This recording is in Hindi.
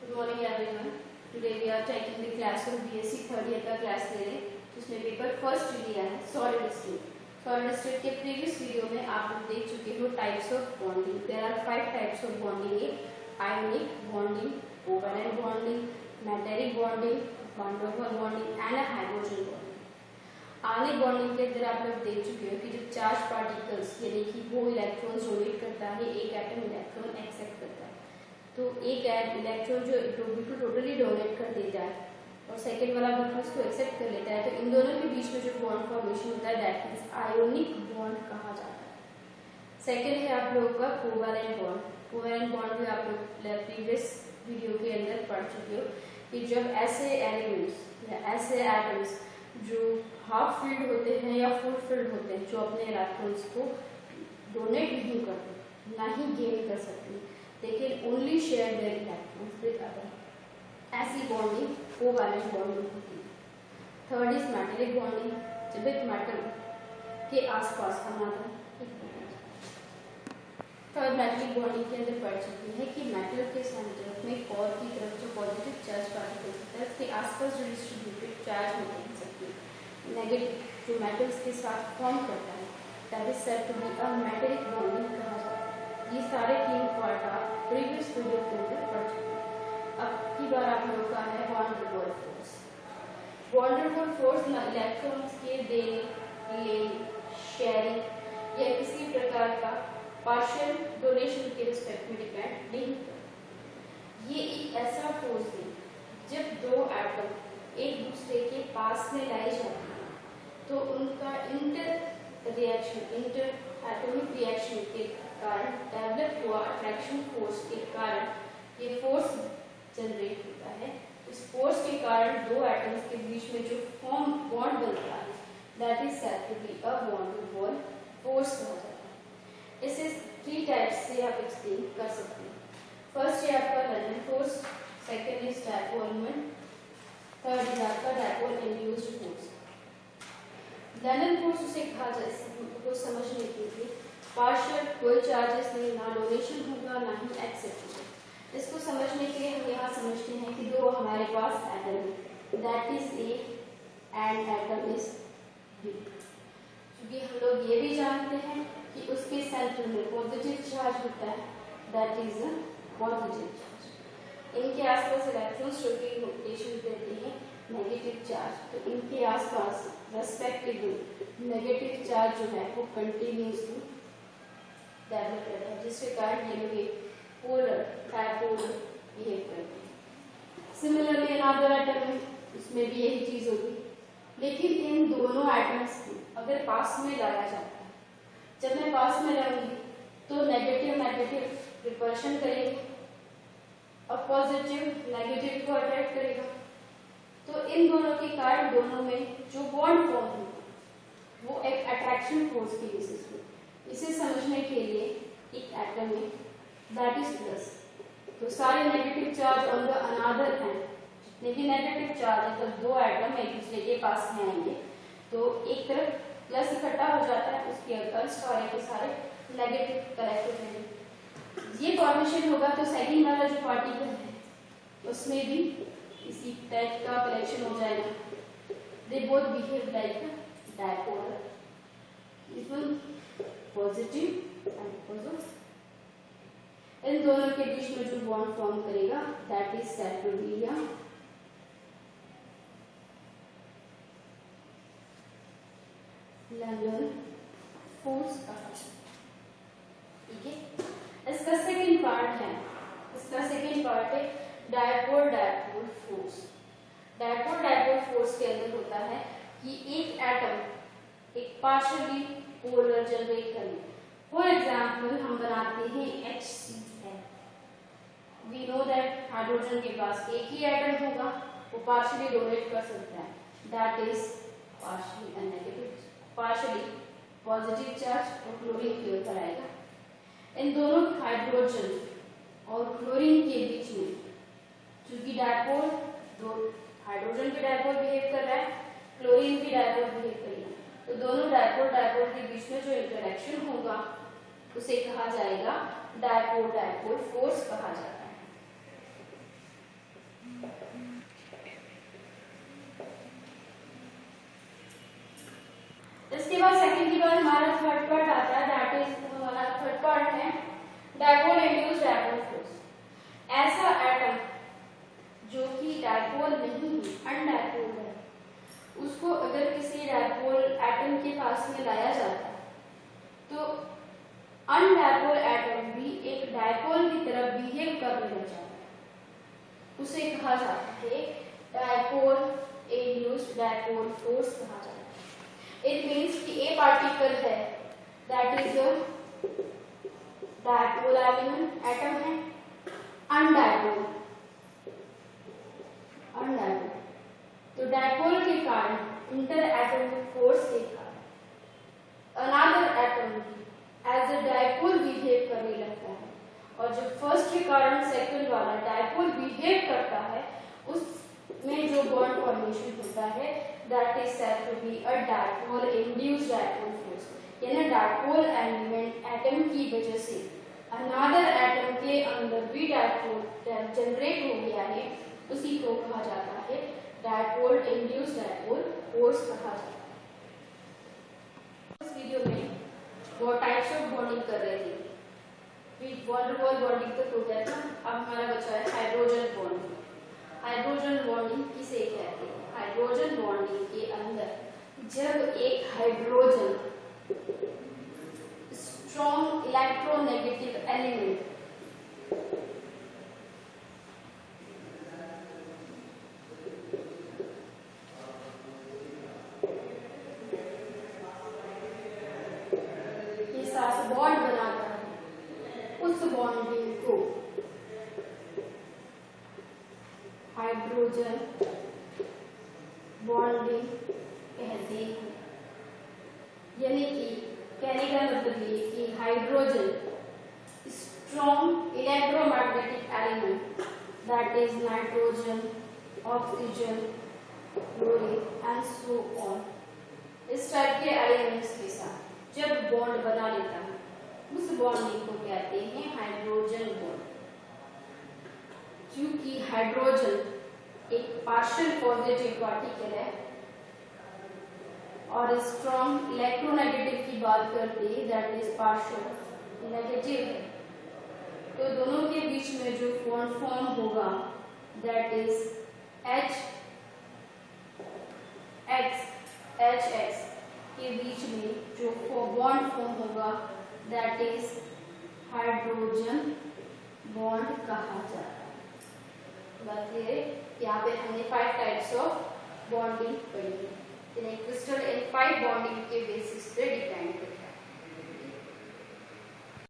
Good morning everyone. Today we are taking the class of BSc third year का क्लास ले रहे हैं जिसमें पेपर फर्स्ट लिया है सॉलिड स्टेट। सॉलिड स्टेट के प्रीवियस वीडियो में आप लोग देख चुके हो types of bonding. There are 5 types of bonding: ionic bonding, covalent bonding, metallic bonding, van der Waals bonding and hydrogen bonding. Ionic bonding के अंदर आप लोग देख चुके हो कि जब चार्ज पार्टिकल्स यानी कि वो इलेक्ट्रॉन्स डोनेट करता है, एक एटम इलेक्ट्रॉन एक्सेप्ट करता है, तो एक इलेक्ट्रॉन जो बिल्कुल टोटली डोनेट कर देता है और सेकेंड वाला बिल्कुल उसको एक्सेप्ट कर लेता है, तो इन दोनों के बीच में जो बॉन्ड फॉर्मेशन होता है दैट इज आयोनिक बॉन्ड कहा जाता है। सेकेंड है आप लोगों का कोवैलेंट बॉन्ड। कोवैलेंट बॉन्ड भी आप लोग प्रीवियस वीडियो के अंदर पढ़ चुके हो कि जब ऐसे एलिमेंट्स या ऐसे एटम्स जो हाफ फिल्ड होते हैं या फुल फिल्ड होते हैं, जो अपने इलेक्ट्रॉन्स को डोनेट नहीं करते, ना ही गेन कर सकते, they can only share their electrons with other, ऐसी बॉन्डिंग कोवैलेंट बॉन्डिंग होती है। थर्ड इज मैटेरिक बॉन्डिंग, जब एक मेटल के आसपास हमारा थर्ड मैटेरिक बॉन्डिंग के अंदर पढ़ चुकी है कि मेटल के सेंटर में कोर की तरफ जो पॉजिटिव चार्ज पार्टिकल होता है उसके आसपास जो डिस्ट्रीब्यूटेड चार्ज होते हैं सबके नेगेटिव जो मेटल्स के साथ फॉर्म करता है that is said to be a metallic bonding कहा जाता है। ये सारे 3 पार्ट आप प्रीवियस वीडियो के अंदर पढ़ चुके हैं। अब की बार आप लोगों का है van der Waals force. van der Waals force electrons के देने, लेने, शेयरिंग या किसी प्रकार का पार्शियल डोनेशन के रिस्पेक्ट में डिपेंड नहीं करता। ये एक ऐसा फोर्स है जब दो एटम एक दूसरे के पास में लाए जाते हैं तो उनका इंटर एटॉमिक रिएक्शन के कारण डेवलप हुआ अट्रैक्शन फोर्स के कारण ये फोर्स जनरेट होता है। इस फोर्स के कारण दो एटम्स के बीच में जो फॉर्म बॉन्ड बनता है that is said to be a van der Waals force कहा जाता है। इसे 3 टाइप्स से आप एक्सप्लेन कर सकते हैं। फर्स्ट है आपका London force, second is dipole moment, third is आपका dipole induced force. London force उसे कहा जाता है को समझने के लिए पार्शियल कोई चार्जेस नहीं, ना डोनेशन होगा ना ही एक्सेप्ट होगा। इसको समझने के लिए हम यहाँ समझते हैं कि दो हमारे पास एटम है that is A and atom is B. क्योंकि हम लोग ये भी जानते हैं कि उसके सेंटर में पॉजिटिव चार्ज होता है that is a positive charge. इनके आसपास इलेक्ट्रॉन्स रोटेशन देते हैं नेगेटिव चार्ज, तो इनके आसपास रेस्पेक्टिव नेगेटिव चार्ज जो है वो कंटिन्यूसली डेवलप करता है जिसके कारण ये लोग पोलर डायपोलर बिहेव करते हैं। सिमिलरली अनदर एटम है उसमें भी यही चीज होगी, लेकिन इन दोनों एटम्स को अगर पास में लाया जाता है, जब मैं पास में लाऊंगी तो नेगेटिव नेगेटिव रिपल्शन करेगा और पॉजिटिव नेगेटिव को अट्रैक्ट करेगा, तो इन दोनों के कारण दोनों में जो बॉन्ड फॉर्म होगा वो एक अट्रैक्शन फोर्स की बेसिस पे। इसे समझने के लिए एक एटम है दैट इज प्लस, तो सारे negative charge on the another and, जितने भी नेगेटिव चार्ज है तब दो एटम एक दूसरे के पास में आएंगे तो एक तरफ प्लस इकट्ठा हो जाता है, उसके अगेंस्ट सारे के सारे नेगेटिव कलेक्ट हो जाएंगे। ये फॉर्मेशन होगा तो सेकंड वाला जो पार्टिकल है उसमें भी इसी टाइप का कलेक्शन हो जाएगा। They both behave like dipolar, this one positive and opposite. इन दोनों के बीच में जो बॉन्ड फॉर्म करेगा that is said to be a London force कहा। ठीक है, इसका सेकंड पार्ट है dipole dipole force. Dipole dipole force के अंदर होता है कि एक एटम एक पार्शियली पोलर जनरेट करने, फॉर एग्जांपल हम बनाते हैं HCl। We know that hydrogen के पास एक ही एटम होगा, वो पार्शियली डोनेट कर सकता है that is partially and negative, partially positive charge और क्लोरीन के ऊपर आएगा। इन दोनों हाइड्रोजन और क्लोरीन के बीच में क्योंकि डायपोल दो हाइड्रोजन भी डायपोल बिहेव कर रहा है, क्लोरीन भी डायपोल बिहेव करेगा, तो दोनों डायपोल डायपोल के बीच में जो इंटरेक्शन होगा उसे कहा जाएगा डायपोल डायपोल फोर्स कहा जाता है। थर्ड पार्ट आता है, दैट इज हमारा थर्ड पार्ट है डायपोल इंड्यूस्ड डायपोल फोर्स। ऐसा एटम जो कि डायपोल नहीं है, अनडायपोल है, उसको अगर किसी डायपोल एटम के पास में लाया जाता है तो अनडायपोल एटम भी एक डायपोल की तरह बिहेव करने लग जाता है, उसे कहा जाता है डायपोल इंड्यूस्ड डायपोल फोर्स कहा जाता है। इट मीन्स कि ए पार्टिकल है that is a dipole element atom है, अनडायपोल तो डायपोल के कारण इंटर एटॉमिक फोर्स के कारण another atom as a dipole behave करने लगता है, और जो फर्स्ट के कारण सेकंड वाला डायपोल बिहेव करता है उसमें जो बॉन्ड फॉर्मेशन होता है that is said to be a dipole induced dipole force. यानी डायपोल एलिमेंट एटम की वजह से अनदर एटम के अंदर भी डायपोल जनरेट हो गया है, उसी को कहा जाता है डायपोल इंड्यूस्ड डायपोल फोर्स कहा जाता है। इस वीडियो में वो टाइप्स ऑफ बॉन्डिंग कर रहे थे, वॉन टू वॉन बॉन्डिंग तक हो गया था, अब हमारा बचा है हाइड्रोजन बॉन्डिंग। हाइड्रोजन बॉन्डिंग किसे कहते हैं? हाइड्रोजन बॉन्डिंग के अंदर जब एक hydrogen strong electronegative element bond बनाता है, उस बॉन्डिंग को हाइड्रोजन बॉन्डिंग कहते हैं। यानी कि कहने का मतलब ये कि hydrogen strong electromagnetic element that is nitrogen, oxygen, chlorine and so on, इस टाइप के एलिमेंट्स के साथ जब बॉन्ड बना लेता है उस बॉन्डिंग को कहते हैं हाइड्रोजन बॉन्ड। क्योंकि हाइड्रोजन एक पार्शियल पॉजिटिव पार्टिकल है और स्ट्रॉन्ग इलेक्ट्रोनेगेटिव की बात करते हैं दैट इज पार्शियल नेगेटिव है, तो दोनों के बीच में जो बॉन्ड फॉर्म होगा दैट इज HX के बीच में जो बॉन्ड फॉर्म होगा दैट इज हाइड्रोजन बॉन्ड कहा जाता है। बात ये है यहाँ पे हमने 5 टाइप्स ऑफ बॉन्डिंग पढ़ी है, क्रिस्टल इन 5 बॉन्डिंग के बेसिस पे